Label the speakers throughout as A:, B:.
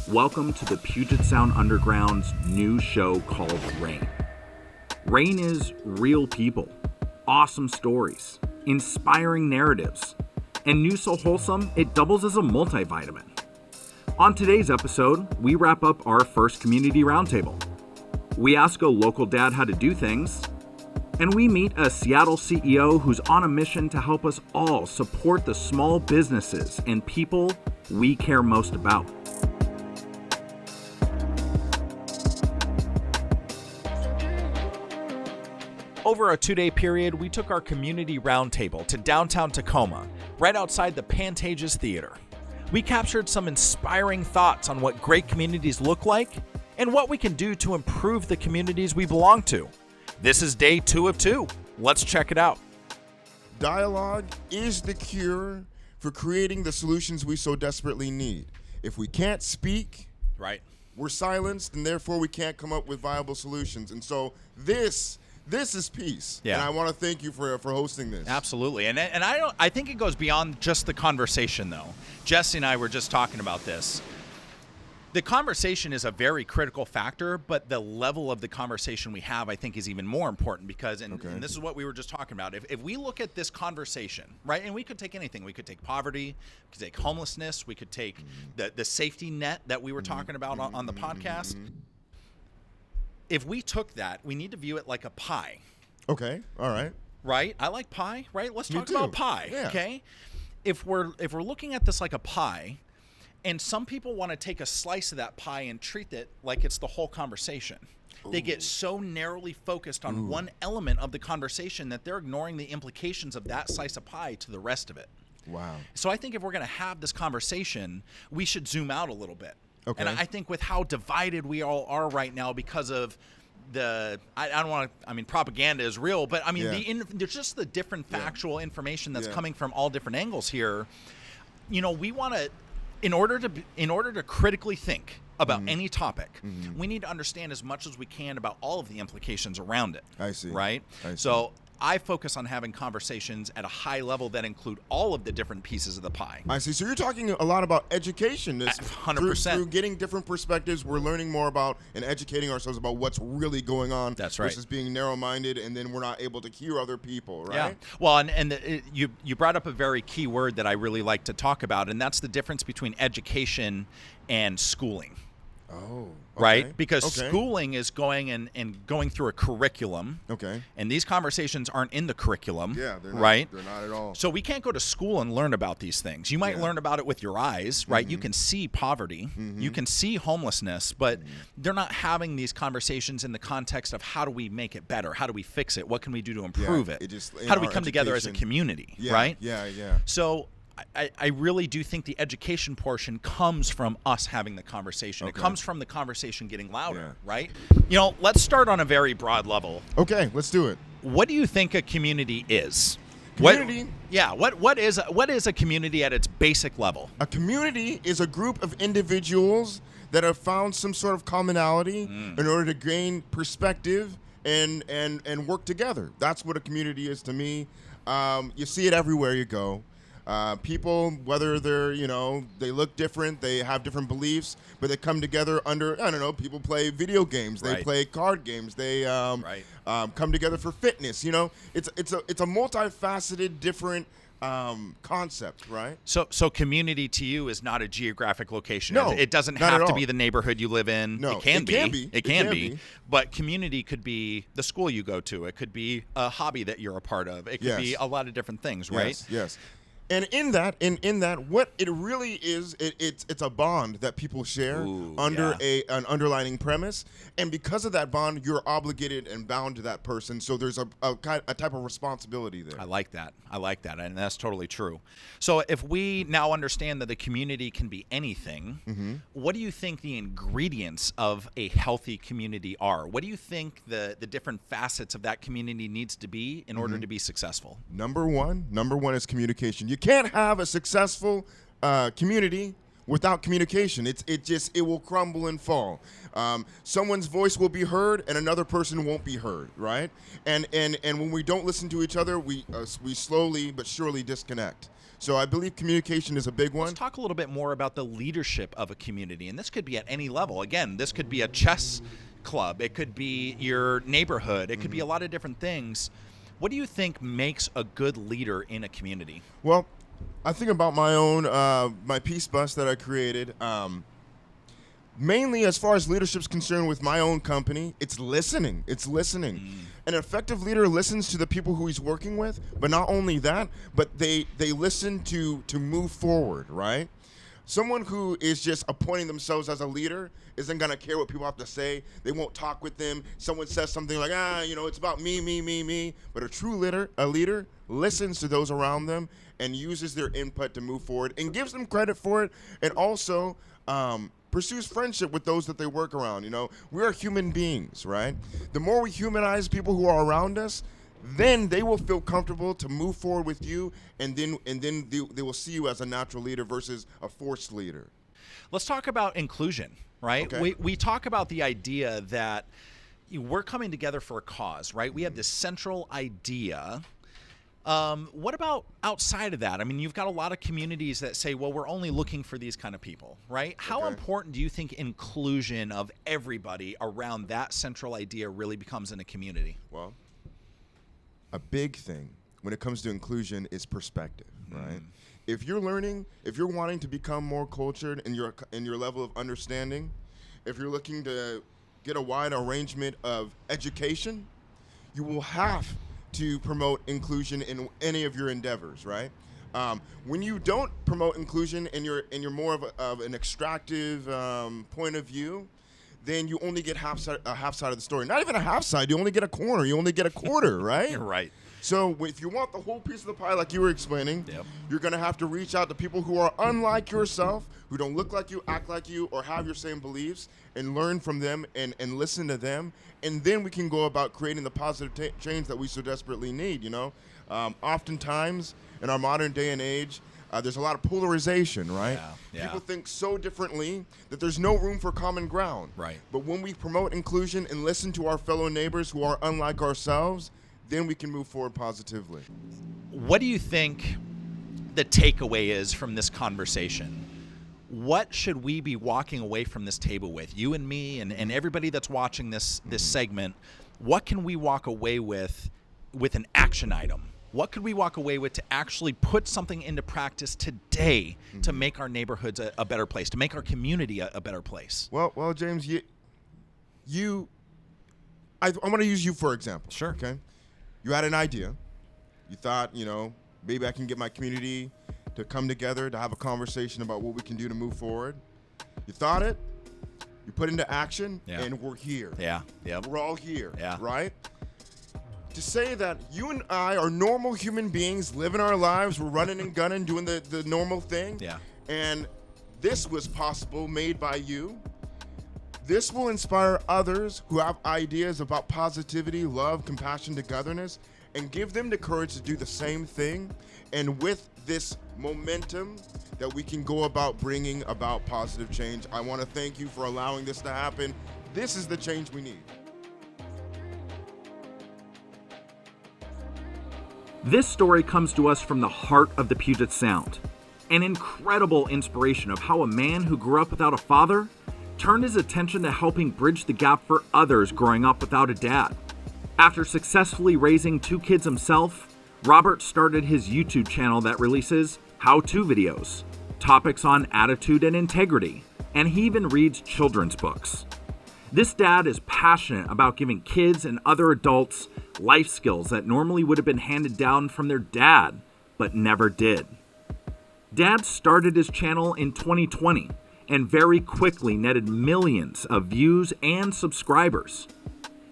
A: Welcome to the Puget Sound Underground's new show called R.A.I.N. R.A.I.N is real people, awesome stories, inspiring narratives, and new so wholesome it doubles as a multivitamin. On today's episode, we wrap up our first community roundtable. We ask a local dad how to do things, and we meet a Seattle CEO who's on a mission to help us all support the small businesses and people we care most about. Over a 2-day period, we took our community roundtable to downtown Tacoma, right outside the Pantages Theater. We captured some inspiring thoughts on what great communities look like and what we can do to improve the communities we belong to. This is day 2 of 2. Let's check it out.
B: Dialogue is the cure for creating the solutions we so desperately need. If we can't speak,
A: Right.
B: we're silenced, and therefore we can't come up with viable solutions. And so this is peace.
A: Yeah.
B: And I want to thank you for hosting this.
A: Absolutely. And I think it goes beyond just the conversation, though. Jesse and I were just talking about this. The conversation is a very critical factor, but the level of the conversation we have, I think, is even more important because, and this is what we were just talking about, if we look at this conversation, right, and we could take anything. We could take poverty, we could take homelessness, we could take the safety net that we were talking about on the podcast. If we took that, we need to view it like a pie.
B: Okay. All right.
A: Right? I like pie, right? Let's
B: Me
A: talk
B: too.
A: about pie,
B: Yeah.
A: okay? If we're looking at this like a pie, and some people want to take a slice of that pie and treat it like it's the whole conversation. They get so narrowly focused on one element of the conversation that they're ignoring the implications of that slice of pie to the rest of it.
B: Wow.
A: So I think if we're going to have this conversation, we should zoom out a little bit.
B: Okay.
A: And I think with how divided we all are right now because of I don't want to, propaganda is real, but there's just the different factual information that's coming from all different angles here. You know, we want to, in order to critically think about any topic, we need to understand as much as we can about all of the implications around it.
B: I see.
A: Right?
B: I see.
A: So I focus on having conversations at a high level that include all of the different pieces of the pie.
B: I see. So you're talking a lot about education.
A: 100%.
B: Through getting different perspectives, we're learning more about and educating ourselves about what's really going on.
A: That's right.
B: Versus being narrow-minded, and then we're not able to hear other people, right?
A: Yeah. Well, you brought up a very key word that I really like to talk about, and that's the difference between education and schooling.
B: Oh.
A: Right? Because schooling is going and going through a curriculum.
B: Okay.
A: And these conversations aren't in the curriculum.
B: Yeah, they're not,
A: right?
B: They're not at all.
A: So we can't go to school and learn about these things. You might learn about it with your eyes, right? You can see poverty. You can see homelessness, but they're not having these conversations in the context of how do we make it better? How do we fix it? What can we do to improve it? How do we come together as a community, right?
B: Yeah.
A: So I really do think the education portion comes from us having the conversation. It comes from the conversation getting louder, right? You know, let's start on a very broad level.
B: Okay, let's do it.
A: What do you think a community is?
B: Community?
A: What is a community at its basic level?
B: A community is a group of individuals that have found some sort of commonality in order to gain perspective and work together. That's what a community is to me. You see it everywhere you go. People, whether they're, they look different, they have different beliefs, but they come together under, people play video games, they play card games, they come together for fitness. It's a multifaceted, different concept, right?
A: So community to you is not a geographic location.
B: No,
A: it doesn't
B: not
A: have
B: at
A: to
B: all.
A: be the neighborhood you live in.
B: No,
A: it can be. It can be.
B: be.
A: But community could be the school you go to. It could be a hobby that you're a part of. It could be a lot of different things, right?
B: Yes. And in that, what it really is, it's a bond that people share under an underlining premise, and because of that bond, you're obligated and bound to that person. So there's a type of responsibility there.
A: I like that, and that's totally true. So if we now understand that the community can be anything, what do you think the ingredients of a healthy community are? What do you think the different facets of that community needs to be in order to be successful?
B: Number one is communication. You can't have a successful community without communication. It will crumble and fall. Someone's voice will be heard and another person won't be heard, right? And when we don't listen to each other, we slowly but surely disconnect. So I believe communication is a big one.
A: Let's talk a little bit more about the leadership of a community. And this could be at any level. Again, this could be a chess club. It could be your neighborhood. It could be a lot of different things. What do you think makes a good leader in a community?
B: Well, I think about my own, my peace bus that I created. Mainly as far as leadership's concerned with my own company, it's listening. It's listening. An effective leader listens to the people who he's working with, but not only that, but they listen to move forward, right? Someone who is just appointing themselves as a leader isn't going to care what people have to say. They won't talk with them. Someone says something like, it's about me, me, me, me. But a leader listens to those around them and uses their input to move forward and gives them credit for it, and also pursues friendship with those that they work around. We are human beings, right? The more we humanize people who are around us, then they will feel comfortable to move forward with you, and then they will see you as a natural leader versus a forced leader.
A: Let's talk about inclusion, right?
B: Okay.
A: We talk about the idea that we're coming together for a cause, right? We have this central idea. What about outside of that? I mean, you've got a lot of communities that say, well, we're only looking for these kind of people, right? How important do you think inclusion of everybody around that central idea really becomes in a community?
B: Well, a big thing when it comes to inclusion is perspective, right? If you're wanting to become more cultured in your level of understanding, if you're looking to get a wide arrangement of education, you will have to promote inclusion in any of your endeavors, right? When you don't promote inclusion and you're more of an extractive point of view, then you only get a half side of the story. Not even a half side. You only get a corner. You only get a quarter, right?
A: You're right.
B: So if you want the whole piece of the pie, like you were explaining, you're going to have to reach out to people who are unlike yourself, who don't look like you, act like you, or have your same beliefs, and learn from them and listen to them. And then we can go about creating the positive change that we so desperately need, Oftentimes, in our modern day and age, there's a lot of polarization, right?
A: Yeah.
B: People think so differently that there's no room for common ground.
A: Right.
B: But when we promote inclusion and listen to our fellow neighbors who are unlike ourselves, then we can move forward positively.
A: What do you think the takeaway is from this conversation? What should we be walking away from this table with? You and me and everybody that's watching this segment, what can we walk away with an action item? What could we walk away with to actually put something into practice today to make our neighborhoods a better place, to make our community a better place?
B: Well, James, I want to use you for example.
A: Sure.
B: Okay. You had an idea. You thought, maybe I can get my community to come together to have a conversation about what we can do to move forward. You thought it. You put into action, and we're here.
A: Yeah.
B: We're all here.
A: Yeah.
B: Right? To say that you and I are normal human beings living our lives, we're running and gunning, doing the normal thing.
A: Yeah.
B: And this was possible, made by you. This will inspire others who have ideas about positivity, love, compassion, togetherness, and give them the courage to do the same thing. And with this momentum that we can go about bringing about positive change, I want to thank you for allowing this to happen. This is the change we need.
A: This story comes to us from the heart of the Puget Sound. An incredible inspiration of how a man who grew up without a father turned his attention to helping bridge the gap for others growing up without a dad. After successfully raising 2 kids himself, Robert started his YouTube channel that releases how-to videos, topics on attitude and integrity, and he even reads children's books. This dad is passionate about giving kids and other adults life skills that normally would have been handed down from their dad, but never did. Dad started his channel in 2020 and very quickly netted millions of views and subscribers.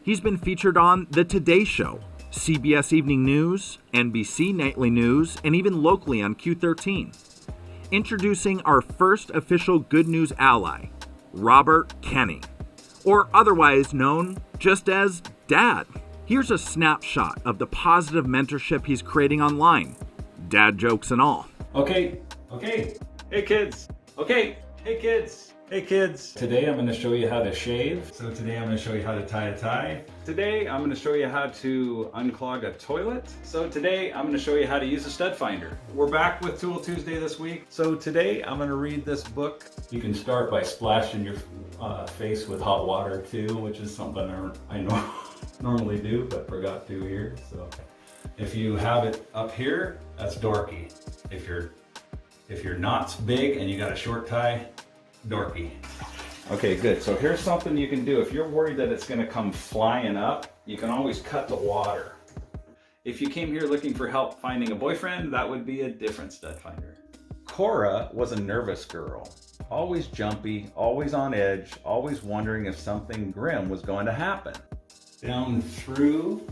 A: He's been featured on The Today Show, CBS Evening News, NBC Nightly News, and even locally on Q13. Introducing our first official Good News ally, Robert Kenny, or otherwise known just as Dad. Here's a snapshot of the positive mentorship he's creating online, dad jokes and all.
C: Okay. Hey kids. Okay. Hey kids. Hey kids, today I'm going to show you how to shave. So today I'm going to show you how to tie a tie. Today I'm going to show you how to unclog a toilet. So today I'm going to show you how to use a stud finder. We're back with Tool Tuesday this week. So today I'm going to read this book. You can start by splashing your face with hot water too, which is something I normally do, but forgot to here. So if you have it up here, that's dorky. If your knot's big and you got a short tie, dorky. Okay, good. So here's something you can do. If you're worried that it's going to come flying up, you can always cut the water. If you came here looking for help finding a boyfriend, that would be a different stud finder. Cora was a nervous girl. Always jumpy, always on edge, always wondering if something grim was going to happen. Down through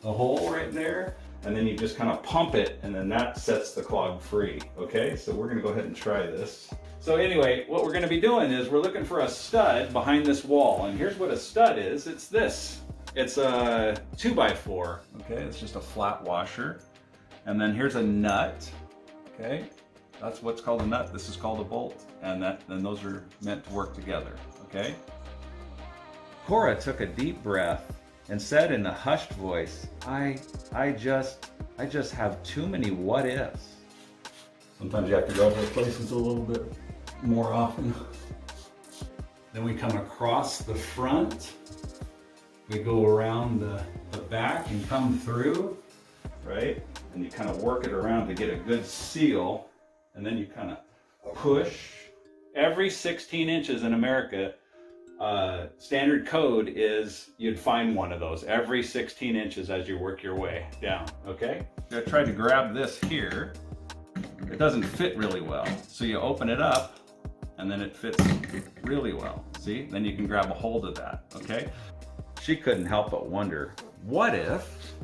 C: the hole right there, and then you just kind of pump it, and then that sets the clog free. Okay, so we're going to go ahead and try this. So anyway, what we're going to be doing is we're looking for a stud behind this wall, and here's what a stud is. It's this. It's a 2x4. Okay, it's just a flat washer, and then here's a nut. Okay, that's what's called a nut. This is called a bolt, and then those are meant to work together. Okay. Cora took a deep breath and said in a hushed voice, I just have too many what ifs. Sometimes you have to go to places a little bit more often. Then we come across the front. We go around the back and come through, right? And you kind of work it around to get a good seal. And then you kind of push. Every 16 inches in America, standard code is you'd find one of those every 16 inches as you work your way down, okay? I tried to grab this here. It doesn't fit really well. So you open it up and then it fits really well. See? Then you can grab a hold of that, okay? She couldn't help but wonder, what if?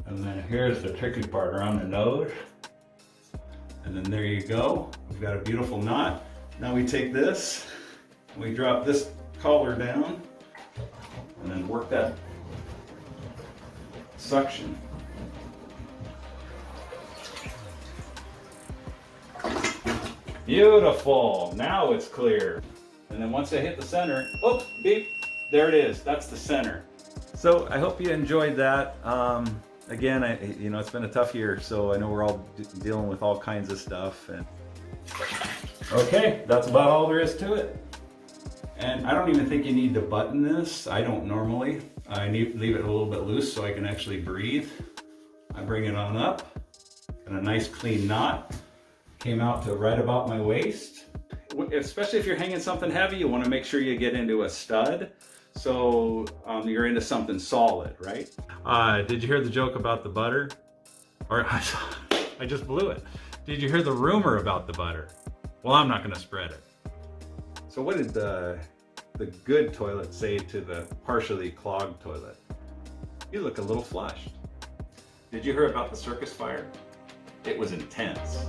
C: And then here's the tricky part around the nose. And then there you go. We've got a beautiful knot. Now we take this, we drop this collar down, and then work that suction. Beautiful, now it's clear. And then once I hit the center, oh, beep, there it is, that's the center. So I hope you enjoyed that. Again, it's been a tough year, so I know we're all dealing with all kinds of stuff. And okay, that's about all there is to it. And I don't even think you need to button this. I don't normally. I leave it a little bit loose so I can actually breathe. I bring it on up, and a nice clean knot. Came out to right about my waist. Especially if you're hanging something heavy, you want to make sure you get into a stud. So you're into something solid, right? Did you hear the joke about the butter? Or I just blew it. Did you hear the rumor about the butter? Well, I'm not going to spread it. So what did the good toilet say to the partially clogged toilet? You look a little flushed. Did you hear about the circus fire? It was intense.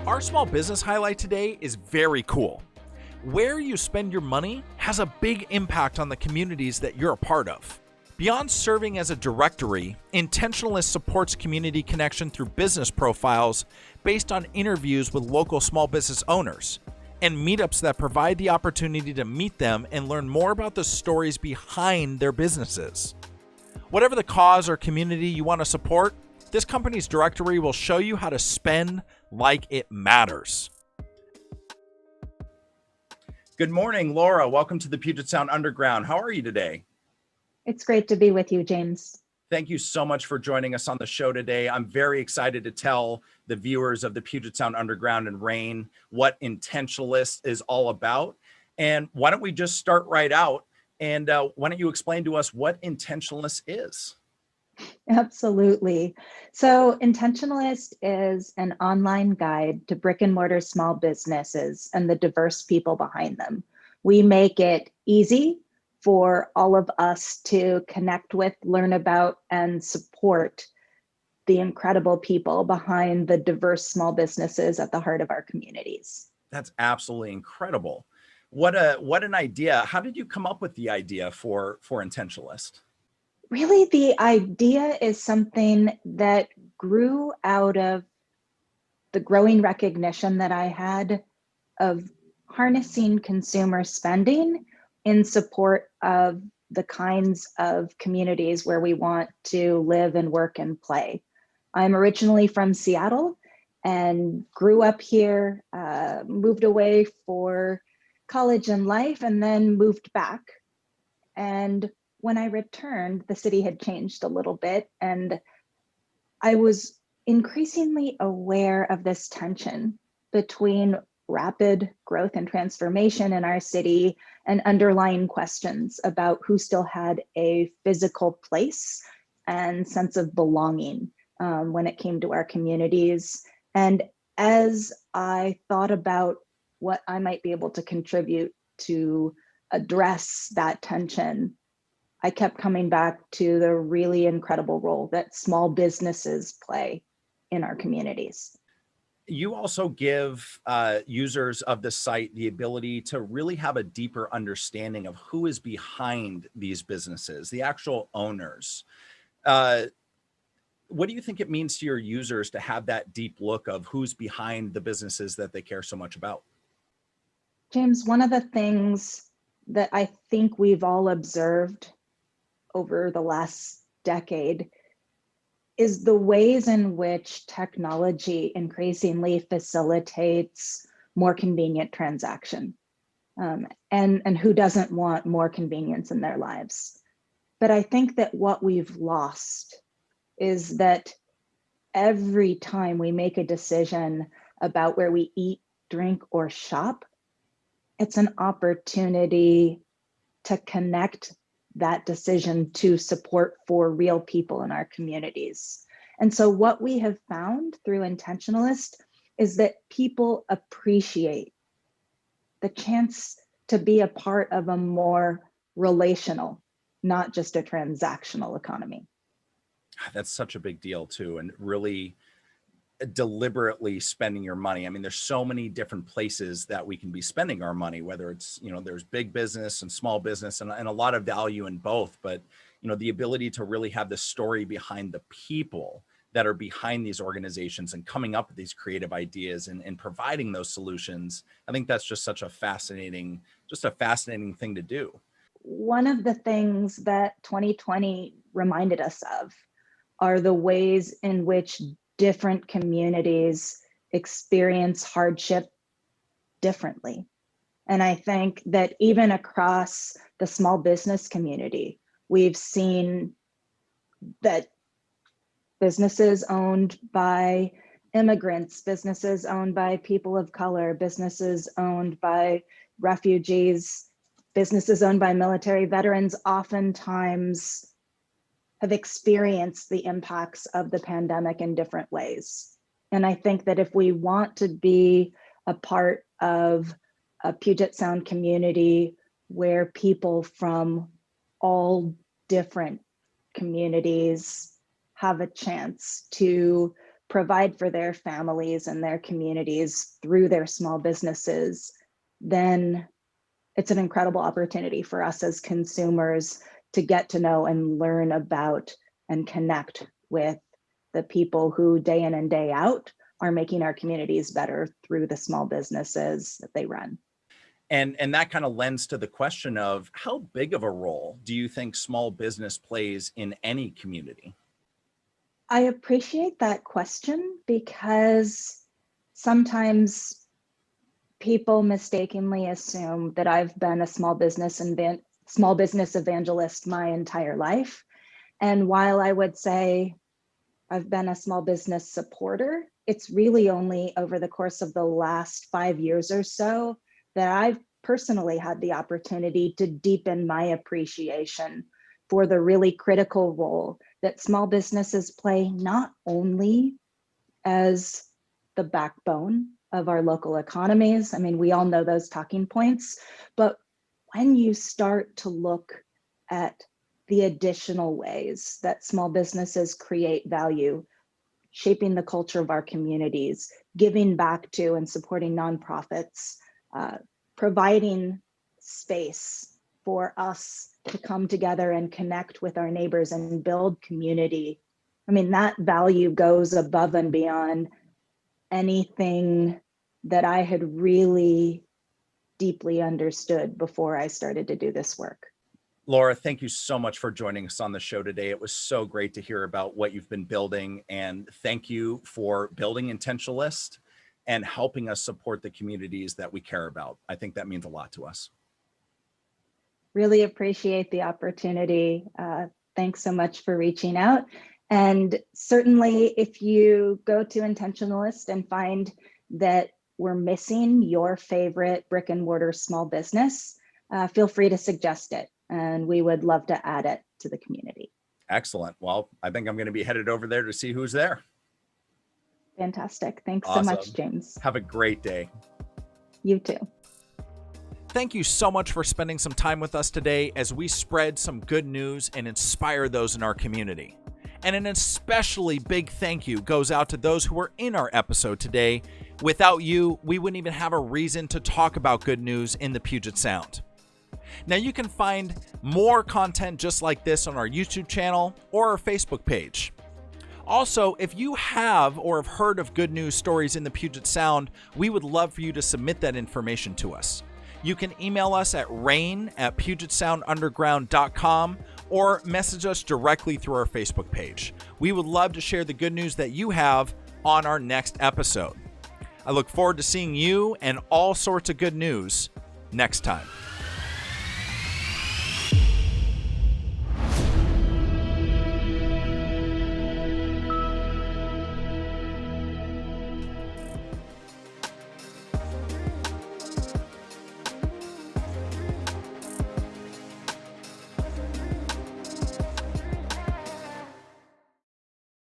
A: Our small business highlight today is very cool. Where you spend your money has a big impact on the communities that you're a part of. Beyond serving as a directory, Intentionalist supports community connection through business profiles based on interviews with local small business owners and meetups that provide the opportunity to meet them and learn more about the stories behind their businesses. Whatever the cause or community you want to support, this company's directory will show you how to spend like it matters. Good morning, Laura. Welcome to the Puget Sound Underground. How are you today?
D: It's great to be with you, James.
A: Thank you so much for joining us on the show today. I'm very excited to tell the viewers of the Puget Sound Underground and R.A.I.N what Intentionalist is all about. And why don't we just start right out? And why don't you explain to us what Intentionalist is?
D: Absolutely. So Intentionalist is an online guide to brick and mortar small businesses and the diverse people behind them. We make it easy for all of us to connect with, learn about, and support the incredible people behind the diverse small businesses at the heart of our communities.
A: That's absolutely incredible. What an idea. How did you come up with the idea for Intentionalist?
D: Really, the idea is something that grew out of the growing recognition that I had of harnessing consumer spending in support of the kinds of communities where we want to live and work and play. I'm originally from Seattle and grew up here, moved away for college and life, and then moved back. And when I returned, the city had changed a little bit, and I was increasingly aware of this tension between rapid growth and transformation in our city and underlying questions about who still had a physical place and sense of belonging when it came to our communities. And as I thought about what I might be able to contribute to address that tension, I kept coming back to the really incredible role that small businesses play in our communities.
A: You also give users of the site the ability to really have a deeper understanding of who is behind these businesses, the actual owners. What do you think it means to your users to have that deep look of who's behind the businesses that they care so much about?
D: James, one of the things that I think we've all observed over the last decade is the ways in which technology increasingly facilitates more convenient transaction. And who doesn't want more convenience in their lives? But I think that what we've lost is that every time we make a decision about where we eat, drink, or shop, it's an opportunity to connect that decision to support for real people in our communities. And so what we have found through Intentionalist is that people appreciate the chance to be a part of a more relational, not just a transactional economy.
A: That's such a big deal too, and really deliberately spending your money. I mean, there's so many different places that we can be spending our money, whether it's, there's big business and small business and a lot of value in both. But, the ability to really have the story behind the people that are behind these organizations and coming up with these creative ideas and providing those solutions. I think that's just such a fascinating thing to do.
D: One of the things that 2020 reminded us of are the ways in which different communities experience hardship differently. And I think that even across the small business community, we've seen that businesses owned by immigrants, businesses owned by people of color, businesses owned by refugees, businesses owned by military veterans oftentimes have experienced the impacts of the pandemic in different ways. And I think that if we want to be a part of a Puget Sound community where people from all different communities have a chance to provide for their families and their communities through their small businesses, then it's an incredible opportunity for us as consumers to get to know and learn about and connect with the people who day in and day out are making our communities better through the small businesses that they run.
A: And that kind of lends to the question of how big of a role do you think small business plays in any community?
D: I appreciate that question because sometimes people mistakenly assume that I've been a small business evangelist my entire life. And while I would say I've been a small business supporter, it's really only over the course of the last 5 years or so that I've personally had the opportunity to deepen my appreciation for the really critical role that small businesses play, not only as the backbone of our local economies. I mean, we all know those talking points, but when you start to look at the additional ways that small businesses create value, shaping the culture of our communities, giving back to and supporting nonprofits, providing space for us to come together and connect with our neighbors and build community. I mean, that value goes above and beyond anything that I had really deeply understood before I started to do this work.
A: Laura, thank you so much for joining us on the show today. It was so great to hear about what you've been building, and thank you for building Intentionalist and helping us support the communities that we care about. I think that means a lot to us.
D: Really appreciate the opportunity. Thanks so much for reaching out. And certainly if you go to Intentionalist and find that we're missing your favorite brick and mortar small business, feel free to suggest it, and we would love to add it to the community.
A: Excellent. Well, I think I'm going to be headed over there to see who's there.
D: Fantastic. Thanks
A: Awesome.
D: so much, James.
A: Have a great day.
D: You too.
A: Thank you so much for spending some time with us today as we spread some good news and inspire those in our community. And an especially big thank you goes out to those who were in our episode today. Without you, we wouldn't even have a reason to talk about good news in the Puget Sound. Now you can find more content just like this on our YouTube channel or our Facebook page. Also, if you have or have heard of good news stories in the Puget Sound, we would love for you to submit that information to us. You can email us at rain@PugetSoundUnderground.com or message us directly through our Facebook page. We would love to share the good news that you have on our next episode. I look forward to seeing you and all sorts of good news next time.